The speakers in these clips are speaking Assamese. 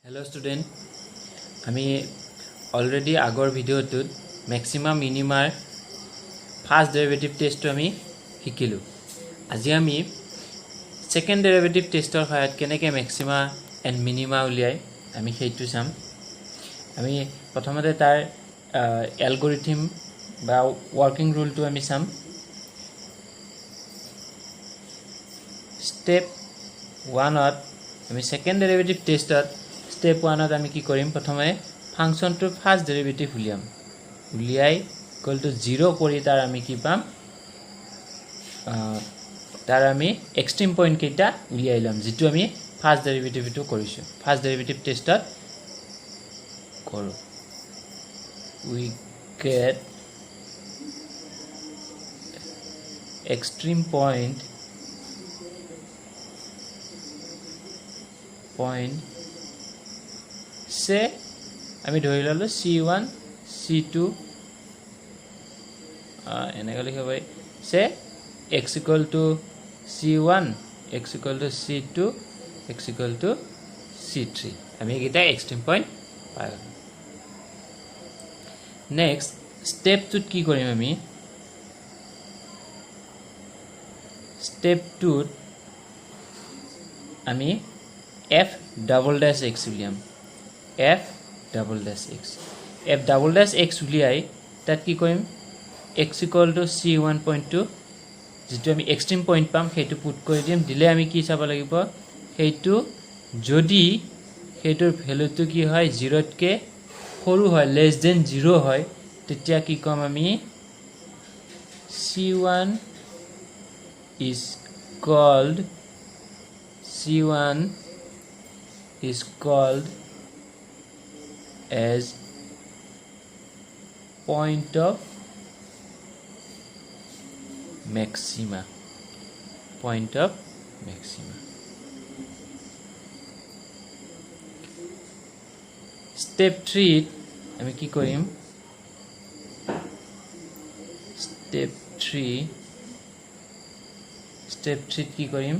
Hello student, আমি already আগৰ ভিডিওটোত maximum minimum first derivative test আমি শিকিলো। আজি আমি second derivative testৰ সহায়ত কেনেকৈ maxima and minima উলিয়াই আমি সেইটো চাম। আমি প্ৰথমতে তাৰ algorithm বা working rule টো আমি চাম। Step 1 আমি second derivative testত step 1 আমি কি কৰিম প্ৰথমে ফাংচনটোৰ ফাৰ্স্ট ডেৰিভেটিভ উলিয়াই ইকুয়াল টু 0 কৰি তাৰ আমি কি পাম তাৰ আমি এক্সট্ৰিম পইণ্ট কেইটা উলিয়াই লম যেটো আমি ফাৰ্স্ট ডেৰিভেটিভটো কৰিছো ফাৰ্স্ট ডেৰিভেটিভ টেষ্টত কৰো we get extreme point से আমি ধৰি ললো c1 c2 এনেকৈ লিখিব পাৰি সে x equal to c1 x equal to c2 x equal to c3 আমি এটা এক্সট্রিম পয়েন্ট পাই গলো নেক্সট স্টেপ 2 কি কৰিম আমি স্টেপ 2 আমি f double dash x উলিয়াম f double dash x উলিয়াই তাত কি কৰিম x equal to c1.2 যেটো আমি এক্সট্ৰিম পয়েন্ট পাম হেতু পুট কৰি দিম দিলে আমি কি চাব লাগিব হেতু যদি হেতুৰ ভ্যালুটো কি হয় 0 তকে সৰু হয় লেস দেন 0 হয় তেতিয়া কি কম আমি c1 is called as point of maxima step 3 আমি কি কৰিম step 3 কি কৰিম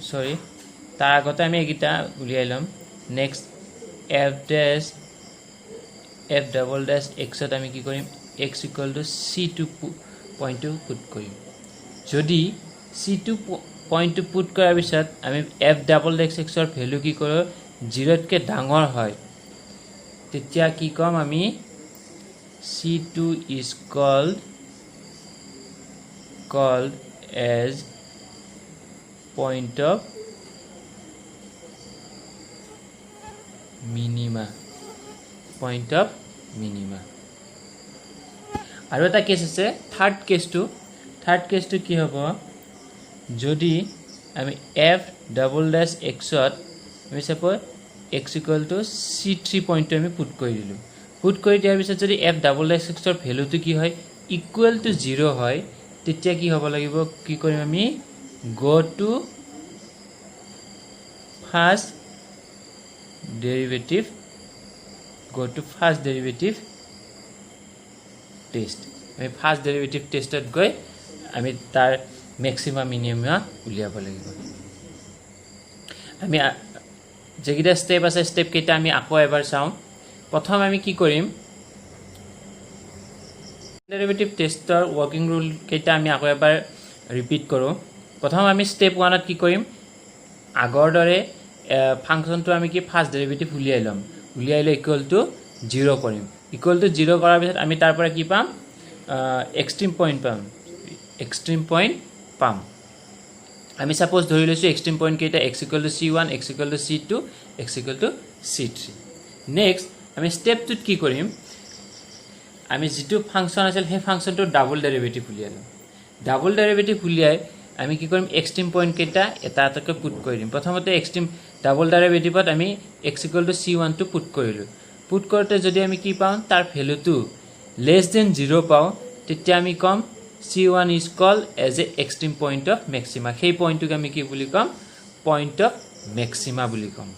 sorry তাৰ আগতে আমি এটা উলিয়াই লম next f double dash x ত আমি কি কৰিম x equal to c2 পইণ্টটো পুট কৰিম যদি c2 পইণ্টটো পুট কৰাৰ পিছত আমি f double dash x ৰ ভ্যালু কি কৰো 0 তকে ডাঙৰ হয় তেতিয়া কি কম আমি c2 is called as point of minima আৰু এটা কেস আছে থাৰ্ড কেসটো কি হ'ব যদি আমি f double dash x ত আমি suppose x equal to c3 পইণ্টটো আমি পুট কৰি দিলো পুট কৰি দিয়াৰ পিছত যদি f double dash x ৰ ভ্যালুটো কি হয় ইকুৱেল টু 0 হয় তেতিয়া কি হ'ব লাগিব কি কৰিম আমি go to first derivative test আমি ফাৰ্স্ট ডেৰিভেটিভ টেস্টত গৈ আমি তাৰ ম্যাক্সিমাম মিনিমাম উলিয়াব লাগিব আমি যেগিটা স্টেপ আছে স্টেপ কেইটা আমি আকৌ এবাৰ চাও প্ৰথম আমি কি কৰিম ডেৰিভেটিভ টেষ্টৰ ওয়াৰ্কিং ৰুল কেইটা আমি আকৌ এবাৰ ৰিপিট কৰো প্ৰথম আমি স্টেপ 1 ত কি কৰিম আগৰ দৰে ফাংচনটো আমি কি ফাৰ্স্ট ডেৰিভেটিভ উলিয়াইলে ইকুয়াল টু 0 কৰিম ইকুয়াল টু 0 কৰাৰ পিছত আমি তাৰ পৰা কি পাম এক্সট্ৰিম পয়েন্ট পাম আমি সাপোজ ধৰি লৈছো এক্সট্রিম পয়েন্ট কেইটা x equal to c1 x equal to c2 x equal to c3 next আমি স্টেপ 2 ত কি কৰিম আমি যেটো ফাংচন আছিল সেই ফাংচনটো ডাবল ডেৰিভেটিভ উলিয়াই আমি কি কৰিম এক্সট্ৰিম পয়েন্ট কেইটা এটা এটাকৈ পুট কৰি দিম প্ৰথমতে এক্সট্ৰিম ডাবল ডেৰিভেটিভত আমি x equal to c1 টো পুট কৰিলো পুট কৰতে যদি আমি কি পাও তাৰ ভ্যালুটো লেস দেন 0 পাও তেতিয়া আমি কম c1 is called as a extreme point of maxima সেই পইণ্টটোক আমি কি বুলি কম পইণ্ট অফ ম্যাক্সিমা বুলি কম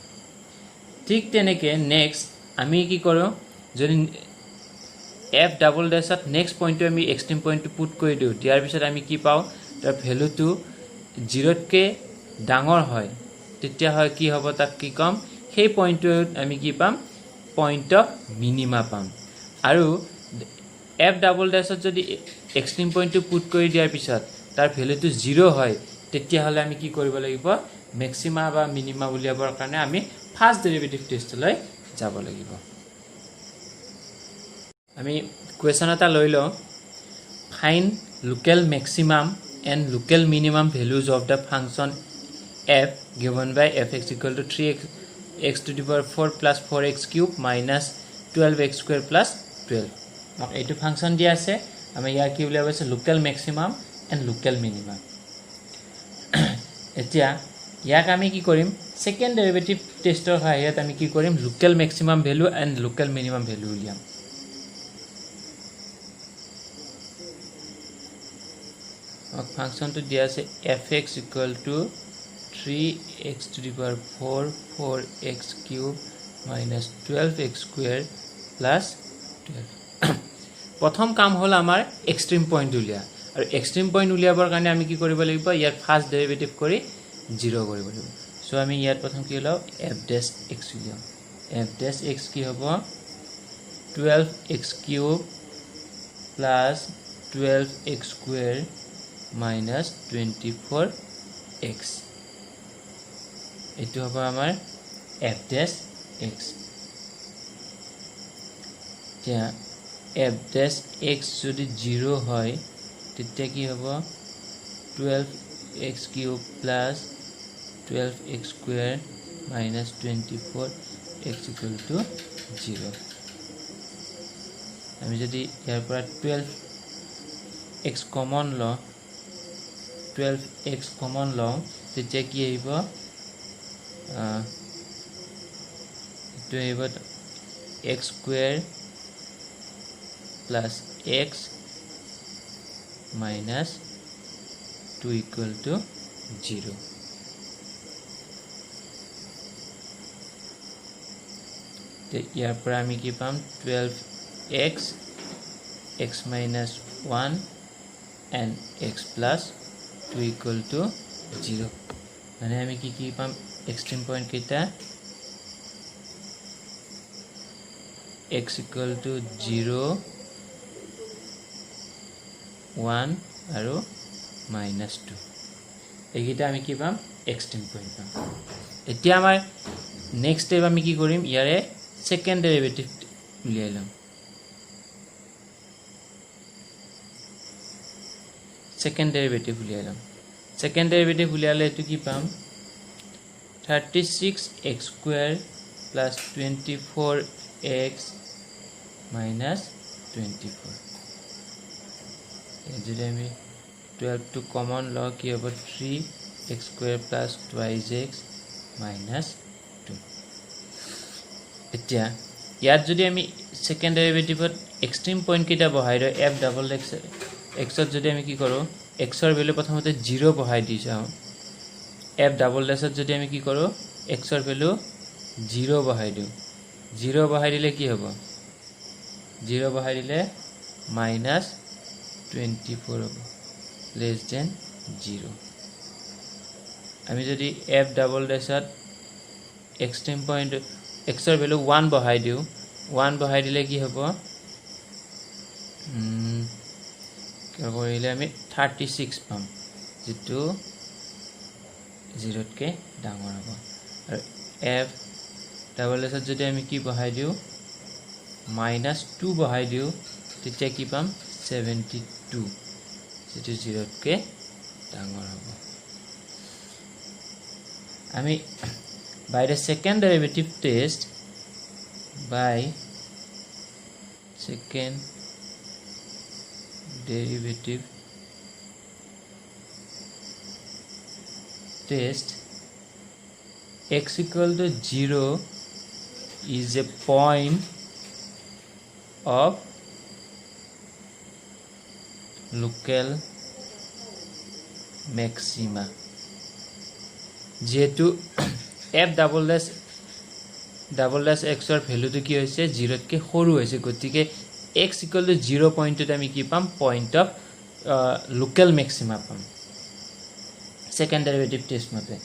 ঠিক তেনেকে নেক্সট আমি কি কৰো যদি f double dash at next point to আমি extreme point to put কৰি দিও দিয়াৰ পিছত আমি কি পাও তাৰ ভ্যালুটো 0 কে ডাঙৰ হয় তেতিয়া হয় কি হ'ব তাক কি কম সেই পইণ্টত আমি কি পাম পইণ্ট অফ মিনিমা পাম আৰু f ডাবল ড্যাশত যদি এক্সট্ৰিম পইণ্টটো পুট কৰি দিয়াৰ পিছত তাৰ ভ্যালুটো 0 হয় তেতিয়া হলে আমি কি কৰিব লাগিব ম্যাক্সিমা বা মিনিমা উলিয়াবৰ কাৰণে আমি ফাৰ্স্ট ডেৰিভেটিভ টেষ্টলৈ যাব লাগিব আমি কোৱেশ্যন এটা লৈ লওঁ find local maximum and local minimum values of the function f given by fx equal to 3x to the power 4 plus 4x cube minus 12x square plus 12 এইটো ফাংশন দিয়া আছে আমি ইয়াৰ কি উলিয়াব আছে local maximum and local minimum এতিয়া ইয়াক আমি কি কৰিম সেকেন্ড ডেৰিভেটিভ টেষ্টৰ সহায়ত আমি কি কৰিম local maximum value and local minimum value উলিয়াম function to dia se fx equal to 3x to the power 4 4x cube minus 12x square plus 12 প্ৰথম কাম হল আমাৰ এক্সট্ৰিম পইণ্ট উলিয়া আৰু এক্সট্ৰিম পইণ্ট উলিয়াবৰ কাৰণে আমি কি কৰিব লাগিব ইয়াৰ ফাৰ্স্ট ডেৰিভেটিভ কৰি 0 কৰিব লাগিব সো আমি ইয়াত প্ৰথম কি লও f dash x উলিয়াম f dash x কি হ'ব 12x cube plus 12x square minus 24x এটো হ'ব আমাৰ f dash x এতিয়া f dash x যদি 0 হয় তেতিয়া কি হ'ব 12x cube plus 12x square minus 24x equal to 0 আমি যদি ইয়াৰ পৰা 12x কমন ল 12x কমন ল তেতিয়া কি আহিব এটো আহিব x square plus x minus 2 equal to 0 তে ইয়াৰ পৰা আমি কি পাম 12x x minus 1 and x plus 2 equal to 0 মানে আমি কি পাম এক্সট্রিম পয়েন্ট কেটা x equal to 0 1 আৰু -2 এইগিটা আমি কি পাম এক্সট্ৰিম পয়েন্ট পাম এতিয়া আমাৰ নেক্সট স্টেপ আমি কি কৰিম ইয়াৰে সেকেন্ড ডেরিভেটিভ উলিয়াই লম সেকেন্ড ডেরিভেটিভ উলিয়াই লম সেকেন্ড ডেরিভেটিভ উলিয়ালে এটো কি পাম 36x square plus 24x minus 24 যদি আমি 12 to common log কি হ'ব 3x square plus 2x minus 2 এতিয়া ইয়াত যদি আমি সেকেন্ড ডেরিভেটিভত এক্সট্রিম পয়েন্ট কিটা বহাই ৰ f ডাবল x ত যদি আমি কি কৰো x ৰ ভ্যালু প্ৰথমতে 0 বহাই দি যাও f ডাবল ড্যাশত যদি আমি কি কৰো x ৰ ভ্যালু 0 বহাই দিও 0 বহাই দিলে কি হ'ব 0 বহাই দিলে -24 হ'ব less than 0 আমি যদি f ডাবল ড্যাশত এক্সট্রিম পয়েন্ট x ৰ ভ্যালু 1 বহাই দিও 1 বহাই দিলে কি হ'ব কৰিলে আমি 36 পাম যেটো 0 কে ডাঙৰ হ'ব আৰু f ডাবল ড্যাশত যদি আমি কি বহাই দিও -2 বহাই দিও তেতিয়া কি পাম 72 যেটো 0 কে ডাঙৰ হ'ব আমি by the second derivative test by second derivative test x equal to 0 is a point of local maxima যেহেতু f ডাবল ড্যাশ x ৰ ভ্যালুটো কি হৈছে 0 কে সৰু হৈছে গতিকে x equal to 0 পয়েন্টত আমি কি পাম পয়েন্ট অফ লোকাল ম্যাক্সিমা পাম সেকেন্ড ডেরিভেটিভ টেস্ট মতে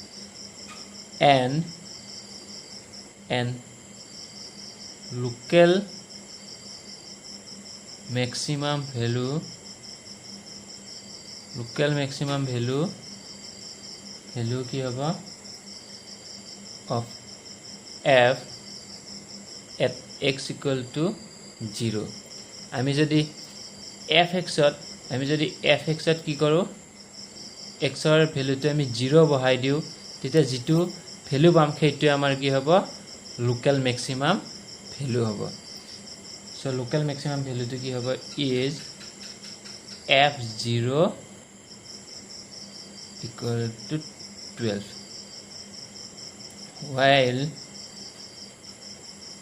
and local maximum value কি হ'ব of f at x equal to 0 আমি যদি fx ত কি কৰো x ৰ ভ্যালুটো আমি 0 বহাই দিও তেতিয়া যেটো ভ্যালু পাম সেইটো আমাৰ কি হ'ব লোকাল ম্যাক্সিমাম ভ্যালু হ'ব সো লোকাল ম্যাক্সিমাম ভ্যালুটো কি হ'ব is f0 equal to 12 while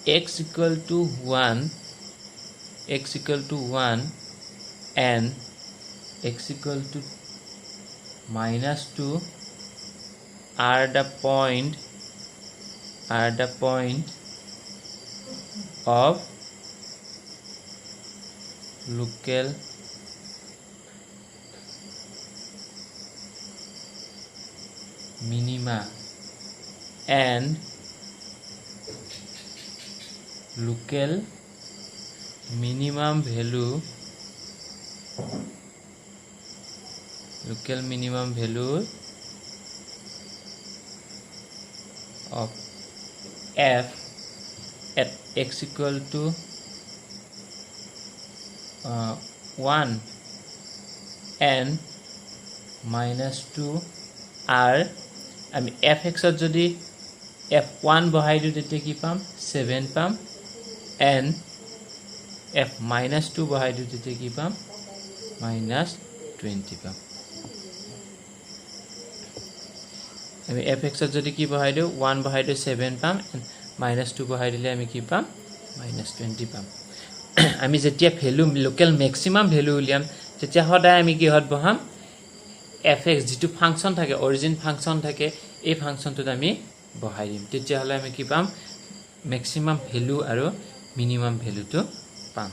x equal to 1 and x equal to -2 are the point of local minima and local minimum value of f at x equal to 1 and -2 are আমি fx ত যদি f1 বহাই দিও তেতিয়া কি পাম 7 পাম and f-2 বহাই দিও তেতিয়া কি পাম -20 পাম আমি fx ত যদি কি বহাই দিও 1 বহাই দিও 7 পাম -2 বহাই দিলে আমি কি পাম -20 পাম আমি যেতিয়া ভ্যালু লোকাল ম্যাক্সিমাম ভ্যালু উলিয়াম তেতিয়া সদায় আমি কি হত বহাম fx যেটো ফাংশন থাকে অৰিজিন ফাংশন থাকে এই ফাংশনটোত আমি বহাই দিম তেতিয়া হলে আমি কি পাম ম্যাক্সিমাম ভ্যালু আৰু মিনিমাম ভ্যালুটো পাম